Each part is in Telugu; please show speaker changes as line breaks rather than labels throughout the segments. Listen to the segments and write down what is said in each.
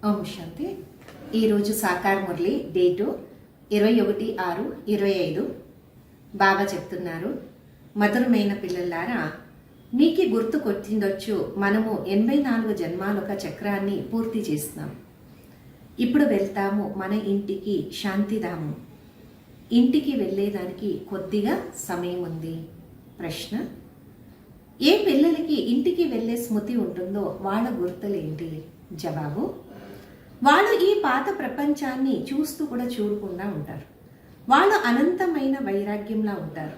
ఓం శాంతి. ఈరోజు సాకార్ మురళి డేటు 21/6/25. బాబా చెప్తున్నారు, మధురమైన పిల్లలారా, మీకు గుర్తు కొట్టిందొచ్చు, మనము 84 జన్మాలొక చక్రాన్ని పూర్తి చేస్తున్నాం. ఇప్పుడు వెళ్తాము మన ఇంటికి, శాంతిధామం. ఇంటికి వెళ్ళేదానికి కొద్దిగా సమయం ఉంది. ప్రశ్న: ఏ పిల్లలకి ఇంటికి వెళ్ళే స్మృతి ఉంటుందో వాళ్ళ గుర్తులేంటి? జవాబు: వాళ్ళు ఈ పాత ప్రపంచాన్ని చూస్తూ కూడా చూడకుండా ఉంటారు. వాళ్ళు అనంతమైన వైరాగ్యంలా ఉంటారు.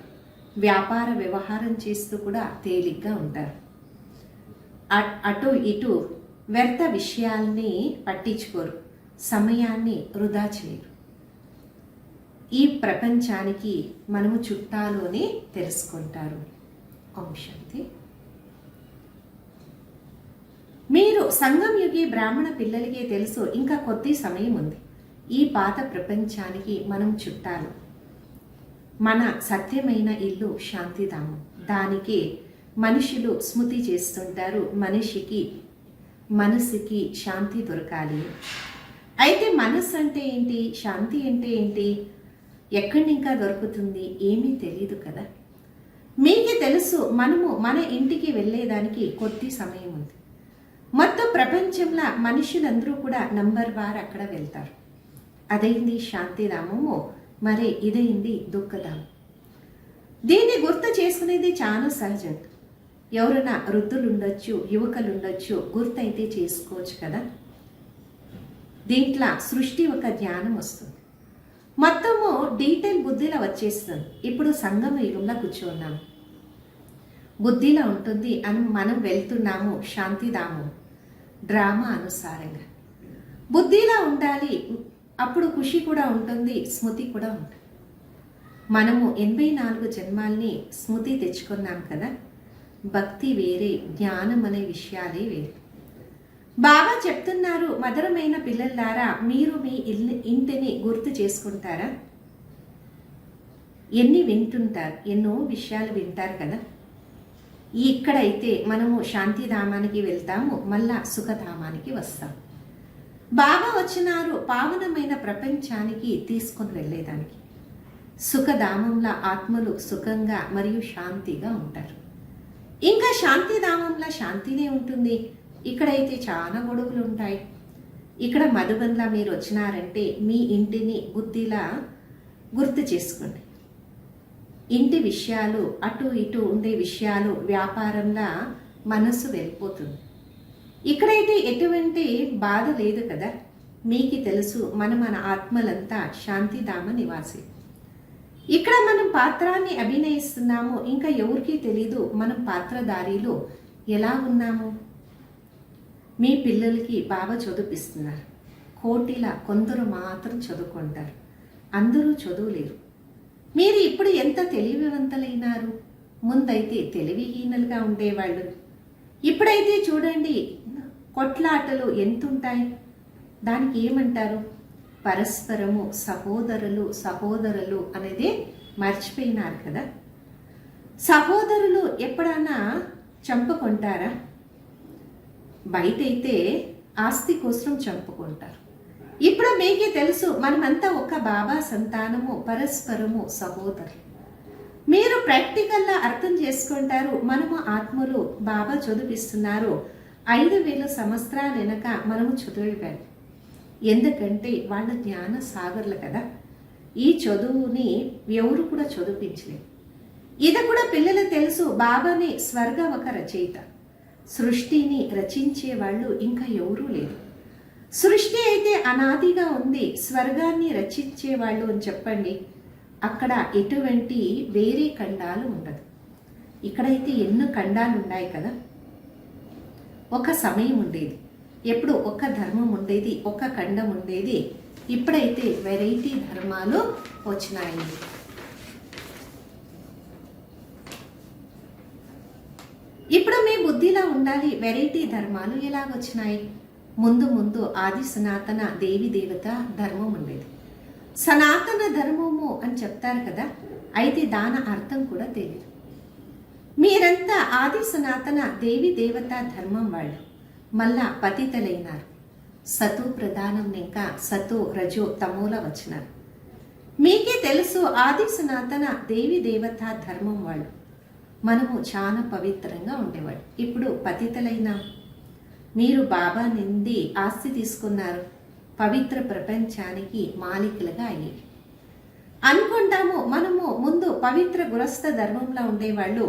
వ్యాపార వ్యవహారం చేస్తూ కూడా తేలిగ్గా ఉంటారు. అటు ఇటు వ్యర్థ విషయాల్ని పట్టించుకోరు, సమయాన్ని వృధా చేయరు. ఈ ప్రపంచానికి మనము చుట్టాలు అని తెలుసుకుంటారు. ఓం శాంతి. మీరు సంగం యుగి బ్రాహ్మణ పిల్లలకే తెలుసు, ఇంకా కొద్ది సమయం ఉంది. ఈ పాత ప్రపంచానికి మనం చుట్టాలు. మన సత్యమైన ఇల్లు శాంతిధామం. దానికి మనుషులు స్మృతి చేస్తుంటారు. మనసుకి శాంతి దొరకాలి. అయితే మనస్సు అంటే ఏంటి, శాంతి అంటే ఏంటి, ఎక్కడి ఇంకా దొరుకుతుంది? ఏమీ తెలియదు కదా. మీకే తెలుసు, మనము మన ఇంటికి వెళ్ళేదానికి కొద్ది సమయం ఉంది. మొత్తం ప్రపంచంలో మనుషులందరూ కూడా నంబర్ వార్ అక్కడ వెళ్తారు. అదైంది శాంతిధామము, మరే ఇదైంది దుఃఖధామం. దీన్ని గుర్తు చేసుకునేది చాలా సహజం. ఎవరైనా వృద్ధులు ఉండొచ్చు, యువకులు ఉండొచ్చు, గుర్తయితే చేసుకోవచ్చు కదా. దీంట్లో సృష్టి ఒక జ్ఞానం వస్తుంది. మొత్తము డీటెయిల్ బుద్ధిలో వచ్చేస్తుంది. ఇప్పుడు సంగమ యుగంలో కూర్చున్నాము. బుద్ధిలో ఉంటుంది అని మనం వెళ్తున్నాము శాంతిధామం. డ్రామా అనుసారంగా బుద్ధిలా ఉండాలి. అప్పుడు ఖుషి కూడా ఉంటుంది, స్మృతి కూడా ఉంటుంది. మనము 84 జన్మాల్ని స్మృతి తెచ్చుకున్నాం కదా. భక్తి వేరే, జ్ఞానం అనే విషయాలే వేరే. బాబా చెప్తున్నారు, మధురమైన పిల్లలారా, మీరు మీ ఇంటిని గుర్తు చేసుకుంటారా? వింటుంటారు, ఎన్నో విషయాలు వింటారు కదా. ఇక్కడైతే మనము శాంతిధామానికి వెళ్తాము, మళ్ళా సుఖధామానికి వస్తాం. బాబా వచ్చినారు పావనమైన ప్రపంచానికి తీసుకొని వెళ్ళేదానికి. సుఖధామంలో ఆత్మలు సుఖంగా మరియు శాంతిగా ఉంటారు. ఇంకా శాంతిధామంలో శాంతినే ఉంటుంది. ఇక్కడైతే చాలా గొడవలు ఉంటాయి. ఇక్కడ మధుబన్లా మీరు వచ్చినారంటే మీ ఇంటిని బుద్ధిలా గుర్తు చేసుకోండి. ఇంటి విషయాలు, అటు ఇటు ఉండే విషయాలు, వ్యాపారంలో మనస్సు వెళ్ళిపోతుంది. ఇక్కడైతే ఎటువంటి బాధ లేదు కదా. మీకు తెలుసు, మన ఆత్మలంతా శాంతిధామ నివాసి. ఇక్కడ మనం పాత్రాన్ని అభినయిస్తున్నాము. ఇంకా ఎవరికీ తెలీదు మనం పాత్రధారీలు ఎలా ఉన్నాము. మీ పిల్లలకి బాగా చదివిస్తున్నారు. కోటిలా కొందరు మాత్రం చదువుకుంటారు, అందరూ చదువులేరు. మీరు ఇప్పుడు ఎంత తెలివివంతులైనారు. ముందైతే తెలివిహీనలుగా ఉండేవాళ్ళు. ఇప్పుడైతే చూడండి, కొట్లాటలు ఎంతుంటాయి. దానికి ఏమంటారు? పరస్పరము సహోదరులు అనేది మర్చిపోయినారు కదా. సహోదరులు ఎప్పుడైనా చంపుకుంటారా? బయటైతే ఆస్తి కోసం చంపుకుంటారు. ఇప్పుడు మీకే తెలుసు, మనమంతా ఒక బాబా సంతానము, పరస్పరము సహోదరులు. మీరు ప్రాక్టికల్గా అర్థం చేసుకుంటారు. మనము ఆత్మలు. బాబా చదివిస్తున్నారు. 5000 సంవత్సరాల వెనక మనము చదివాం. ఎందుకంటే వాళ్ళ జ్ఞాన సాగర్లు కదా. ఈ చదువుని ఎవరు కూడా చదివించలేదు. ఇది కూడా పిల్లలు తెలుసు. బాబాని స్వర్గ ఒక రచయిత. సృష్టిని రచించే వాళ్ళు ఇంకా ఎవరూ లేరు. సృష్టి అయితే అనాదిగా ఉంది. స్వర్గాన్ని రచించేవాళ్ళు అని చెప్పండి. అక్కడ ఎటువంటి వేరే ఖండాలు ఉండదు. ఇక్కడైతే ఎన్నో ఖండాలు ఉన్నాయి కదా. ఒక సమయం ఉండేది, ఎప్పుడు ఒక ధర్మం ఉండేది, ఒక ఖండం ఉండేది. ఇప్పుడైతే వెరైటీ ధర్మాలు వచ్చినాయి. ఇప్పుడు మీ బుద్ధిలో ఉండాలి, వెరైటీ ధర్మాలు ఎలాగొచ్చినాయి. ముందు ఆది సనాతన దేవి దేవత ధర్మం ఉండేది. సనాతన ధర్మము అని చెప్తారు కదా. అయితే దాని అర్థం కూడా తెలియదు. మీరంతా ఆది సనాతన దేవి దేవత ధర్మం వాళ్ళు. మళ్ళా పతితలైనారు. సతు ప్రధానం ఇంకా సతు రజో తమోల వచనాలు. మీకే తెలుసు ఆది సనాతన దేవి దేవత ధర్మం వాళ్ళు. మనము చాలా పవిత్రంగా ఉండేవాడు. ఇప్పుడు పతితలైన మీరు బాబా నుండి ఆస్తి తీసుకున్నారు, పవిత్ర ప్రపంచానికి మాలికలుగా అయ్యి అనుకుంటాము. మనము ముందు పవిత్ర గృహస్థ ధర్మంలో ఉండేవాళ్ళు.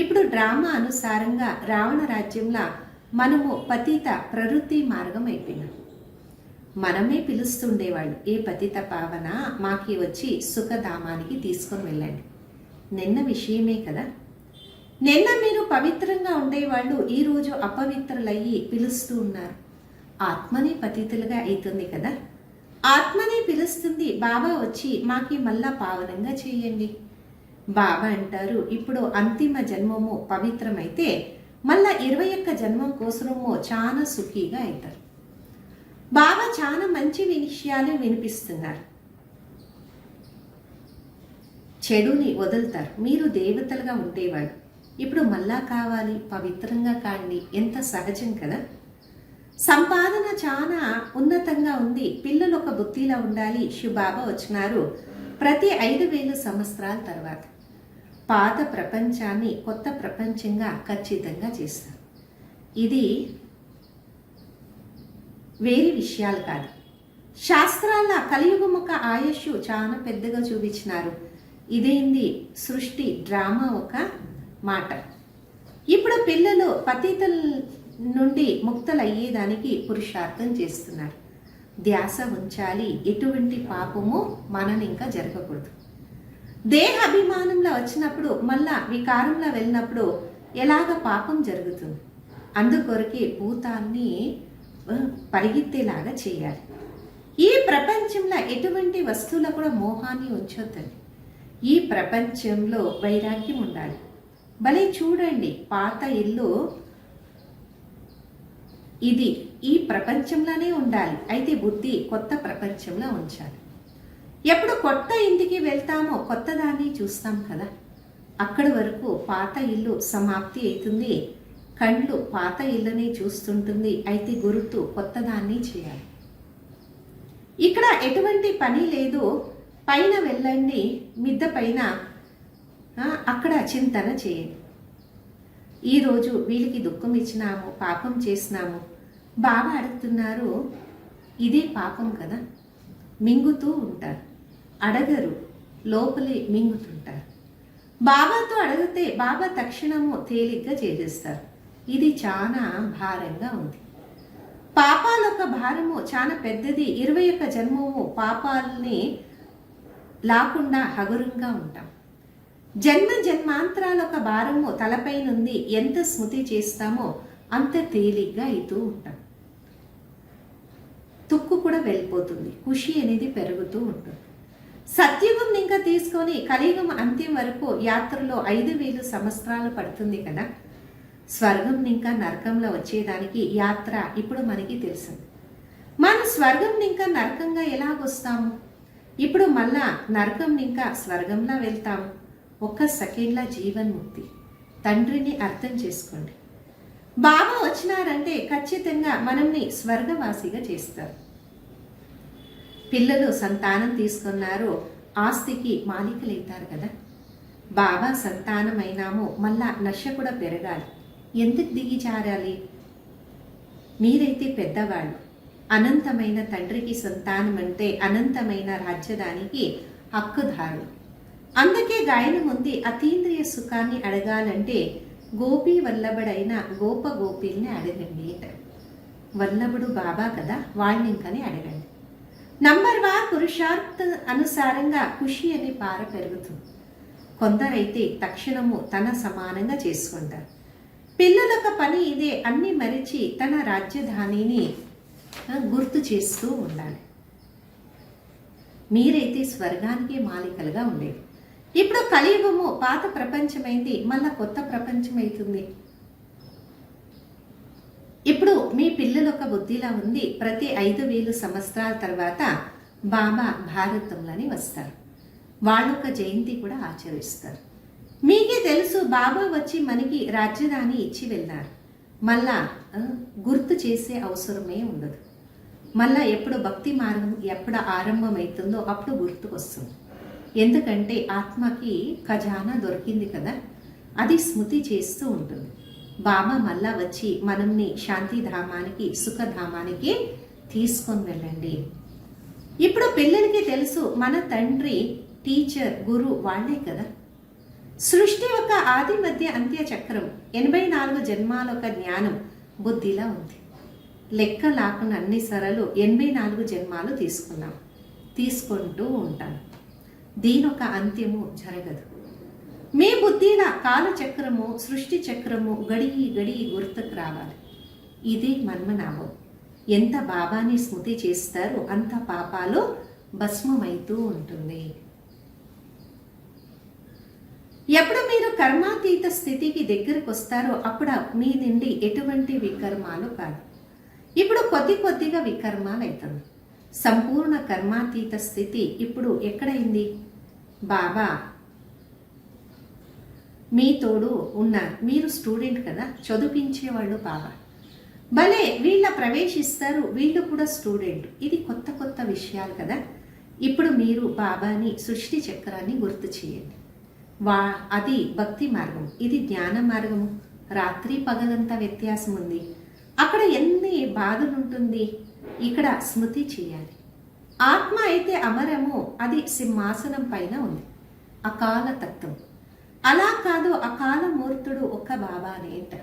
ఇప్పుడు డ్రామా అనుసారంగా రావణ రాజ్యంలో మనము పతిత ప్రవృత్తి మార్గం అయిపోయినాం. మనమే పిలుస్తుండేవాళ్ళు, ఏ పతిత పావన మాకి వచ్చి సుఖధామానికి తీసుకొని వెళ్ళండి. నిన్న విషయమే కదా. నిన్న మీరు పవిత్రంగా ఉండేవాళ్ళు ఈరోజు అపవిత్రులయ్యి పిలుస్తూ ఉన్నారు. ఆత్మని పతితులుగా అవుతుంది కదా. ఆత్మని పిలుస్తుంది. బాబా వచ్చి మాకి మళ్ళా పావనంగా చేయండి. బాబా అంటారు, ఇప్పుడు అంతిమ జన్మము పవిత్రమైతే మళ్ళా 21 జన్మం కోసమో చాలా సుఖీగా అవుతారు. బాబా చాలా మంచి విషయాలు వినిపిస్తున్నారు. చెడుని వదులుతారు. మీరు దేవతలుగా ఉండేవాడు, ఇప్పుడు మళ్ళా కావాలి, పవిత్రంగా కాండి. ఎంత సహజం కదా. సంపాదన చాలా ఉన్నతంగా ఉంది. పిల్లలు ఒక బుద్ధిలా ఉండాలి. శివబాబా వచ్చినారు ప్రతి 5,000 సంవత్సరాల తర్వాత పాత ప్రపంచాన్ని కొత్త ప్రపంచంగా ఖచ్చితంగా చేస్తారు. ఇది వేరే విషయాలు కాదు. శాస్త్రాల కలియుగం ఒక ఆయుష్ చాలా పెద్దగా చూపించినారు. ఇదేంది సృష్టి డ్రామా ఒక మాట. ఇప్పుడు పిల్లలు పతితుల నుండి ముక్తలయ్యేదానికి పురుషార్థం చేస్తున్నారు. ధ్యాస ఉంచాలి. ఎటువంటి పాపము మనని ఇంకా జరగకూడదు. దేహ అభిమానంలో వచ్చినప్పుడు మళ్ళా వికారంలో వెళ్ళినప్పుడు ఎలాగ పాపం జరుగుతుంది. అందుకొరకే భూతాన్ని పరిగెత్తేలాగా చేయాలి. ఈ ప్రపంచంలో ఎటువంటి వస్తువుల కూడా మోహాన్ని ఉంచొద్దండి. ఈ ప్రపంచంలో వైరాగ్యం ఉండాలి. భలే చూడండి, పాత ఇల్లు ఇది ఈ ప్రపంచంలోనే ఉండాలి. అయితే బుద్ధి కొత్త ప్రపంచంలో ఉంచాలి. ఎప్పుడు కొత్త ఇంటికి వెళ్తామో కొత్త దాన్ని చూస్తాం కదా. అక్కడి వరకు పాత ఇల్లు సమాప్తి అవుతుంది. కళ్ళు పాత ఇళ్ళని చూస్తుంటుంది. అయితే గుర్తు కొత్త దాన్ని చేయాలి. ఇక్కడ ఎటువంటి పని లేదు. పైన వెళ్ళండి, మిద్ద పైన అక్కడ చింతన చేయండి. ఈరోజు వీళ్ళకి దుఃఖం ఇచ్చినాము, పాపం చేసినాము. బాబా అడుగుతున్నారు, ఇదే పాపం కదా. మింగుతూ ఉంటారు, అడగరు, లోపలే మింగుతుంటారు. బాబాతో అడిగితే బాబా తక్షణము తేలిగ్గా చేసేస్తారు. ఇది చాలా భారంగా ఉంది. పాపాలొక భారము చాలా పెద్దది. 21 జన్మము పాపాలని లాకుండా హగురంగా ఉంటాం. జన్మ జన్మాంతరాల ఒక భారము తలపైనుంది. ఎంత స్మృతి చేస్తామో అంత తేలిగ్గా అవుతూ ఉంటాం. తుక్కు కూడా వెళ్ళిపోతుంది. ఖుషి అనేది పెరుగుతూ ఉంటుంది. సత్యుగం ఇంకా తీసుకొని కలియుగం అంత్యం వరకు యాత్రలో 5,000 సంవత్సరాలు పడుతుంది కదా. స్వర్గం ఇంకా నరకంలో వచ్చేదానికి యాత్ర ఇప్పుడు మనకి తెలిసింది. మనం స్వర్గం ఇంకా నరకంగా ఎలాగొస్తాము? ఇప్పుడు మళ్ళా నరకం ఇంకా స్వర్గంలా వెళ్తాము. ఒక్క సెకండ్ల జీవన్ముక్తి. తండ్రిని అర్థం చేసుకోండి. బాబా వచ్చినారంటే ఖచ్చితంగా మనల్ని స్వర్గవాసిగా చేస్తారు. పిల్లలు సంతానం తీసుకున్నారు, ఆస్తికి మాలికలవుతారు కదా. బాబా సంతానమైనాము, మళ్ళా నశ కూడా పెరగాలి. ఎందుకు దిగిచారాలి? మీరైతే పెద్దవాళ్ళు. అనంతమైన తండ్రికి సంతానం అంటే అనంతమైన రాజ్యదానికి హక్కుదారులు. అందుకే గాయనం ఉంది, అతీంద్రియ సుఖాన్ని అడగాలంటే గోపి వల్లభుడైన గోప గోపీల్ని అడగండి. వల్లభుడు బాబా కదా, వాళ్ళని ఇంకని అడగండి. నంబర్ 1 పురుషార్థ అనుసారంగా ఖుషి అనే పార పెరుగుతుంది. కొందరైతే తక్షణము తన సమానంగా చేసుకుంటారు. పిల్లలొక పని ఇదే, అన్ని మరిచి తన రాజ్యధానిని గుర్తు చేస్తూ ఉండాలి. మీరైతే స్వర్గానికి మాలికలుగా ఉండేది. ఇప్పుడు కలియుగము పాత ప్రపంచమైంది, మళ్ళా కొత్త ప్రపంచం అవుతుంది. ఇప్పుడు మీ పిల్లలొక బుద్ధిలా ఉంది. ప్రతి 5,000 సంవత్సరాల తర్వాత బాబా భారతంలోని వస్తారు. వాళ్ళొక జయంతి కూడా ఆచరిస్తారు. మీకే తెలుసు, బాబా వచ్చి మనకి రాజ్యధాని ఇచ్చి వెళ్ళారు. మళ్ళా గుర్తు చేసే అవసరమే ఉండదు. మళ్ళా ఎప్పుడు భక్తి మార్గం ఎప్పుడు ఆరంభమవుతుందో అప్పుడు గుర్తుకొస్తుంది. ఎందుకంటే ఆత్మకి ఖజానా దొరికింది కదా, అది స్మృతి చేస్తూ ఉంటుంది. బాబా మళ్ళా వచ్చి మనల్ని శాంతిధామానికి సుఖధామానికి తీసుకొని వెళ్ళండి. ఇప్పుడు పిల్లలకి తెలుసు మన తండ్రి టీచర్ గురు వాళ్ళే కదా. సృష్టి ఒక ఆది మధ్య అంత్య చక్రం, 84 జన్మాల ఒక జ్ఞానం బుద్ధిలా ఉంది. లెక్క లేకుండా అన్ని సరలు 84 జన్మాలు తీసుకుంటూ ఉంటాం. దీనొక అంత్యము జరగదు. మీ బుద్ధిలా కాలచక్రము సృష్టి చక్రము గడిగి గడిగి గుర్తుకు రావాలి. ఇది మన్మనాభం. ఎంత బాబాని స్మృతి చేస్తారో అంత పాపాలు భస్మమైతూ ఉంటుంది. ఎప్పుడు మీరు కర్మాతీత స్థితికి దగ్గరకు వస్తారో అప్పుడు మీ నుండి ఎటువంటి వికర్మాలు కాదు. ఇప్పుడు కొద్దిగా వికర్మాలు అవుతుంది. సంపూర్ణ కర్మాతీత స్థితి ఇప్పుడు ఎక్కడైంది? బాబా మీ తోడు ఉన్నారు. మీరు స్టూడెంట్ కదా, చదివించేవాళ్ళు బాబా. భలే వీళ్ళ ప్రవేశిస్తారు, వీళ్ళు కూడా స్టూడెంట్. ఇది కొత్త విషయాలు కదా. ఇప్పుడు మీరు బాబాని సృష్టి చక్రాన్ని గుర్తు చేయండి. అది భక్తి మార్గం, ఇది జ్ఞాన మార్గము. రాత్రి పగలంతా వ్యత్యాసం ఉంది. అక్కడ ఎన్ని బాధలు ఉంటుంది, ఇక్కడ స్మృతి చేయాలి. ఆత్మ అయితే అమరము, అది సింహాసనం పైన ఉంది. అకాల తత్వం అలా కాదు, అకాల మూర్తుడు ఒక్క బాబానే అంట.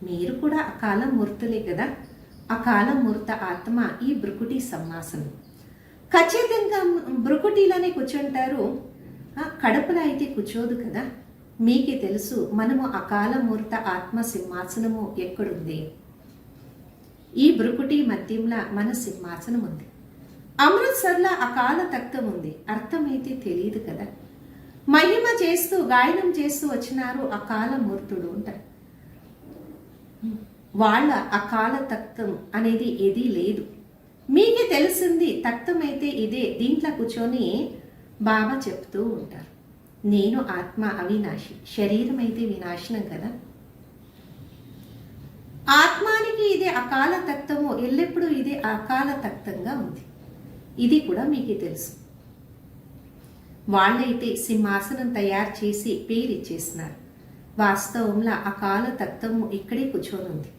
మీరు కూడా అకాల మూర్తులే కదా. అకాల మూర్త ఆత్మ ఈ బ్రుకుటి సింహాసనం. ఖచ్చితంగా బ్రుకుటీలోనే కూర్చుంటారు, కడుపులో అయితే కూర్చోదు కదా. మీకే తెలుసు మనము అకాల మూర్త ఆత్మ సింహాసనము ఎక్కడుంది. ఈ బ్రుకుటి మధ్యంలో మన సింహాసనం ఉంది. అమృత్సర్లో అకాల తత్వం ఉంది. అర్థమైతే తెలియదు కదా. మహిమ చేస్తూ గాయనం చేస్తూ వచ్చినారు అకాల మూర్తుడు అంటారు. వాళ్ళ అకాల తత్వం అనేది ఏదీ లేదు. మీకే తెలిసింది తత్వం అయితే ఇదే. దీంట్లో కూర్చొని బాబా చెప్తూ ఉంటారు, నేను ఆత్మ అవినాశి, శరీరం అయితే వినాశనం కదా. ఆత్మానికి ఇదే అకాల తత్వము, ఎల్లప్పుడూ ఇదే అకాల తత్వంగా ఉంది. ఇది కూడా మీకు తెలుసు. వాళ్ళైతే సింహాసనం తయారు చేసి పేరు ఇచ్చేసినారు. వాస్తవంలో అకాల తత్వము ఇక్కడే కూర్చొని ఉంది.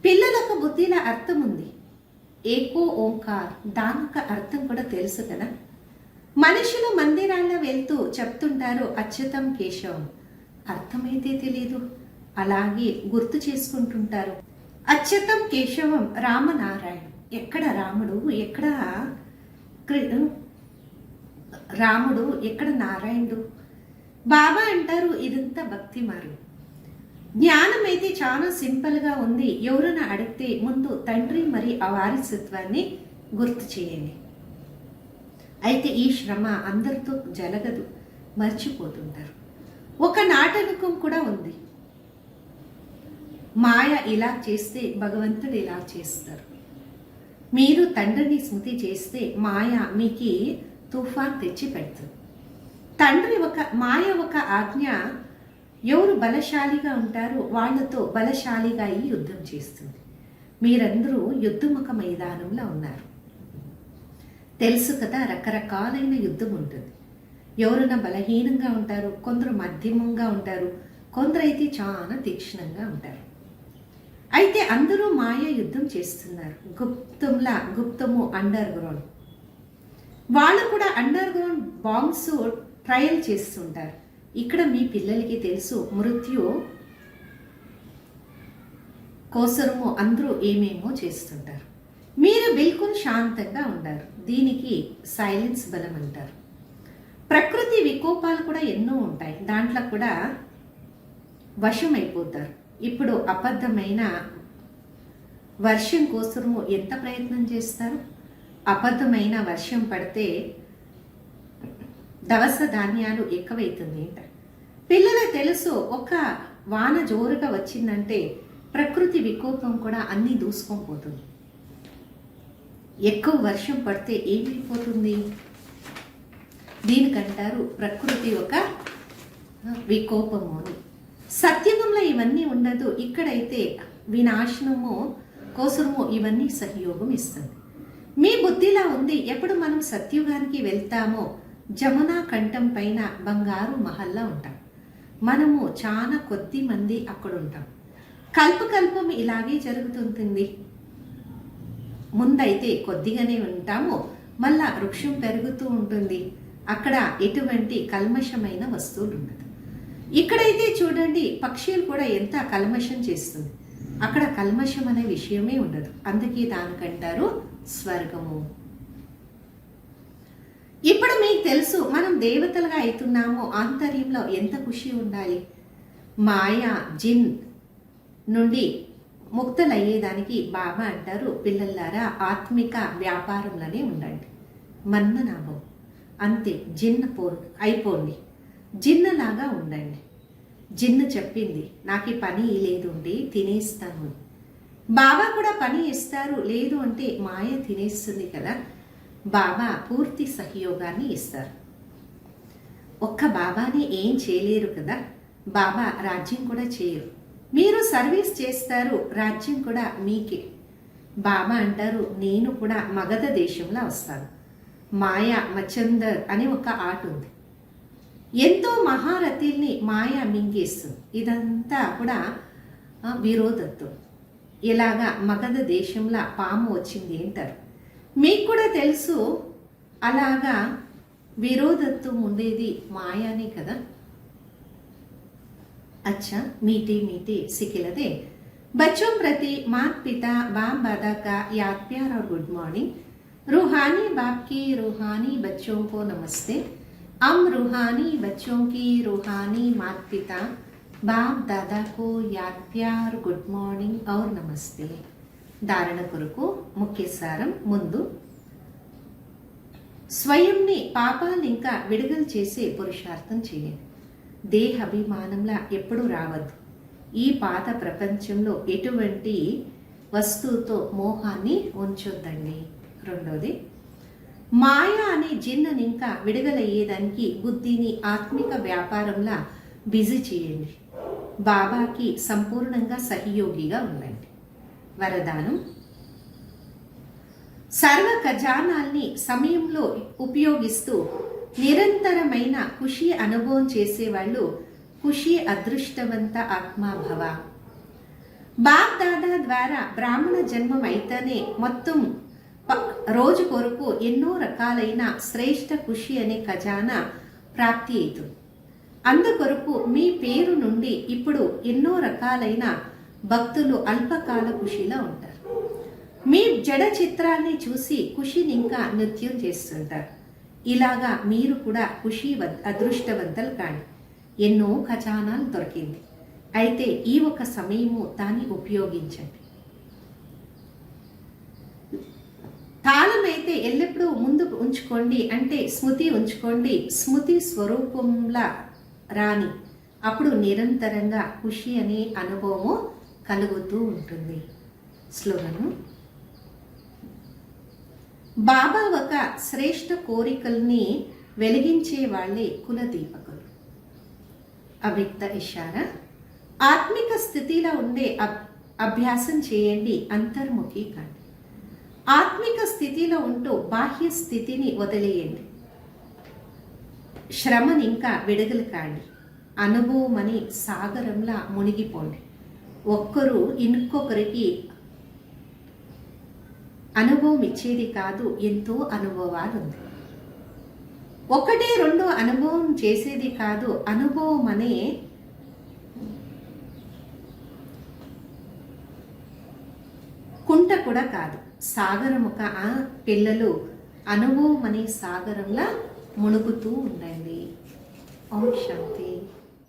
పిల్లలకు బుద్ధిలో అర్థం ఉంది. ఏకో ఓంకార్, దానొక అర్థం కూడా తెలుసు కదా. మనుషులు మందిరాల్లో వెళ్తూ చెప్తుంటారు అచ్యుతం కేశవం, అర్థమైతే తెలీదు, అలాగే గుర్తు చేసుకుంటుంటారు. అచ్యుతం కేశవం రామనారాయణ. ఎక్కడ రాముడు, ఎక్కడ రాముడు, ఎక్కడ నారాయణుడు? బాబా అంటారు ఇదంతా భక్తి మార్గం. జ్ఞానం అయితే చాలా సింపుల్గా ఉంది. ఎవరైనా అడిగితే ముందు తండ్రి మరి వారసత్వాన్ని గుర్తు చేయండి. అయితే ఈ శ్రమ అందరితో జరగదు, మర్చిపోతుంటారు. ఒక నాటకం కూడా ఉంది. మాయ ఇలా చేస్తే భగవంతుడు ఇలా చేస్తారు. మీరు తండ్రిని స్మృతి చేస్తే మాయ మీకు తుఫాన్ తెచ్చి పెడుతుంది. తండ్రి మాయ ఒక ఆజ్ఞ, ఎవరు బలశాలిగా ఉంటారో వాళ్లతో బలశాలిగా అయ్యి యుద్ధం చేస్తుంది. మీరందరూ యుద్ధముఖ మైదానంలో ఉన్నారు. తెలుసు కదా, రకరకాలైన యుద్ధం ఉంటుంది. ఎవరైనా బలహీనంగా ఉంటారు, కొందరు మధ్యమంగా ఉంటారు, కొందరైతే చాలా తీక్షణంగా ఉంటారు. అయితే అందరూ మాయ యుద్ధం చేస్తున్నారు. గుప్తము అండర్ గ్రౌండ్. వాళ్ళు కూడా అండర్ గ్రౌండ్ బాంబ్స్ ట్రయల్ చేస్తుంటారు. ఇక్కడ మీ పిల్లలకి తెలుసు మృత్యు కోసరము అందరూ ఏమేమో చేస్తుంటారు. మీరు బిల్కుల్ శాంతంగా ఉండారు. దీనికి సైలెన్స్ బలం అంటారు. ప్రకృతి వికోపాలు కూడా ఎన్నో ఉంటాయి, దాంట్లో కూడా వశం అయిపోతారు. ఇప్పుడు అబద్ధమైన వర్షం కోసము ఎంత ప్రయత్నం చేస్తారు? అబద్ధమైన వర్షం పడితే దవస ధాన్యాలు ఎక్కువైతుంది అంట. పిల్లలకు తెలుసు ఒక వాన జోరుగా వచ్చిందంటే ప్రకృతి వికోపం కూడా అన్నీ దూసుకొని పోతుంది. ఎక్కువ వర్షం పడితే ఏమైపోతుంది? దీనికంటారు ప్రకృతి ఒక వికోపము అని. సత్యుగంలో ఇవన్నీ ఉండదు. ఇక్కడైతే వినాశనము కోసము ఇవన్నీ సహయోగం ఇస్తుంది. మీ బుద్ధిలా ఉంది. ఎప్పుడు మనం సత్యుగానికి వెళ్తామో జమునా కంఠం పైన బంగారు మహల్లా ఉంటాం. మనము చాలా కొద్ది మంది అక్కడ ఉంటాం. కల్పకల్పం ఇలాగే జరుగుతుంటుంది. ముందైతే కొద్దిగానే ఉంటాము, మళ్ళా వృక్షం పెరుగుతూ ఉంటుంది. అక్కడ ఎటువంటి కల్మషమైన వస్తువులు ఉండదు. ఇక్కడైతే చూడండి, పక్షులు కూడా ఎంత కల్మషం చేస్తుంది. అక్కడ కల్మషం అనే విషయమే ఉండదు. అందుకే దానికంటారు స్వర్గము. ఇప్పుడు మీకు తెలుసు మనం దేవతలుగా అవుతున్నామో ఆంతర్యంలో ఎంత ఖుషి ఉండాలి. మాయా జిన్ నుండి ముక్తులయ్యేదానికి బాబా అంటారు, పిల్లలారా ఆత్మిక వ్యాపారంలోనే ఉండండి, మన్ననాభం అంతే. అయిపోండి, జిన్నలాగా ఉండండి. జిన్ను చెప్పింది నాకు ఈ పని లేదు ఉండి తినేస్తాను. బాబా కూడా పని ఇస్తారు, లేదు అంటే మాయ తినేస్తుంది కదా. బాబా పూర్తి సహయోగాన్ని ఇస్తారు. ఒక్క బాబాని ఏం చేయలేరు కదా. బాబా రాజ్యం కూడా చేయరు. మీరు సర్వీస్ చేస్తారు, రాజ్యం కూడా మీకే. బాబా అంటారు, నేను కూడా మగధ దేశంలో వస్తాను. మాయా మచందర్ అనే ఒక ఆట ఉంది. ఎంతో మహారథుల్ని మాయా మింగేస్తుంది. ఇదంతా కూడా విరోధత్వం. ఇలాగా మగధ దేశంలో పాము వచ్చింది అంటారు. మీకు కూడా తెలుసు, అలాగా విరోధత్వం ఉండేది మాయానే కదా. अच्छा मीठे मीठे सिखिलते बच्चों प्रति माता पिता बाप दादा का याद प्यार और गुड मॉर्निंग। रूहानी बाप की रूहानी बच्चों को नमस्ते। हम रूहानी बच्चों की रूहानी माता पिता बाप दादा को याद प्यार गुड मॉर्निंग और नमस्ते। धारण కొరకు ముఖ్య సారం. ముందు స్వయంని పాపాలను ఇంకా విడుదల చేసే పురుషార్థం చేయండి. దేహాభిమానంలా ఎప్పుడూ రావద్దు. ఈ పాత ప్రపంచంలో ఎటువంటి వస్తువుతో మోహాన్ని ఉంచొద్దండి. రెండోది, మాయా అనే జిన్నుని ఇంకా విడుదలయ్యేదానికి బుద్ధిని ఆత్మిక వ్యాపారంలా బిజీ చేయండి. బాబాకి సంపూర్ణంగా సహయోగిగా ఉండండి. వరదానం, సర్వ ఖజానాల్ని సమయంలో ఉపయోగిస్తూ నిరంతరమైన ఖుషి అనుభవం చేసేవాళ్ళు ఖుషి అదృష్టవంత ఆత్మాభవ. బాప్ దాదా ద్వారా బ్రాహ్మణ జన్మం అయితేనే మొత్తం రోజు కొరకు ఎన్నో రకాలైన శ్రేష్ఠ ఖుషి అనే ఖజానా ప్రాప్తి అవుతుంది. అందుకొరకు మీ పేరు నుండి ఇప్పుడు ఎన్నో రకాలైన భక్తులు అల్పకాల ఖుషిలో ఉంటారు. మీ జడ చిత్రాన్ని చూసి ఖుషిని ఇంకా నృత్యం చేస్తుంటారు. ఇలాగా మీరు కూడా ఖుషి అదృష్టవంతులు కాండి. ఎన్నో ఖజానాలు దొరికింది. అయితే ఈ ఒక సమయము దాన్ని ఉపయోగించండి. తాళం అయితే ఎల్లప్పుడూ ముందుకు ఉంచుకోండి, అంటే స్మృతి ఉంచుకోండి. స్మృతి స్వరూపంలా రాని అప్పుడు నిరంతరంగా ఖుషి అనే అనుభవము కలుగుతూ ఉంటుంది. స్లోగను, బాబా ఒక శ్రేష్ఠ కోరికల్ని వెలిగించే వాళ్ళే కుల దీపకులు. అవ్యక్త ఇషారా, ఆత్మిక స్థితిలో ఉండే అభ్యాసం చేయండి, అంతర్ముఖి కాండి. ఆత్మిక స్థితిలో ఉంటూ బాహ్య స్థితిని వదిలేయండి. శ్రమని ఇంకా విడుదల కాండి. అనుభవం అని సాగరంలా మునిగిపోండి. ఒక్కరు ఇంకొకరికి అనుభవం ఇచ్చేది కాదు, ఎంతో అనుభవాలు ఉంది. ఒకటి రెండు అనుభవం చేసేది కాదు. అనుభవం అనే కుంట కూడా కాదు, సాగరం. ఒక పిల్లలు అనుభవం అనే సాగరంలా మునుగుతూ ఉండండి. ఓం శాంతి.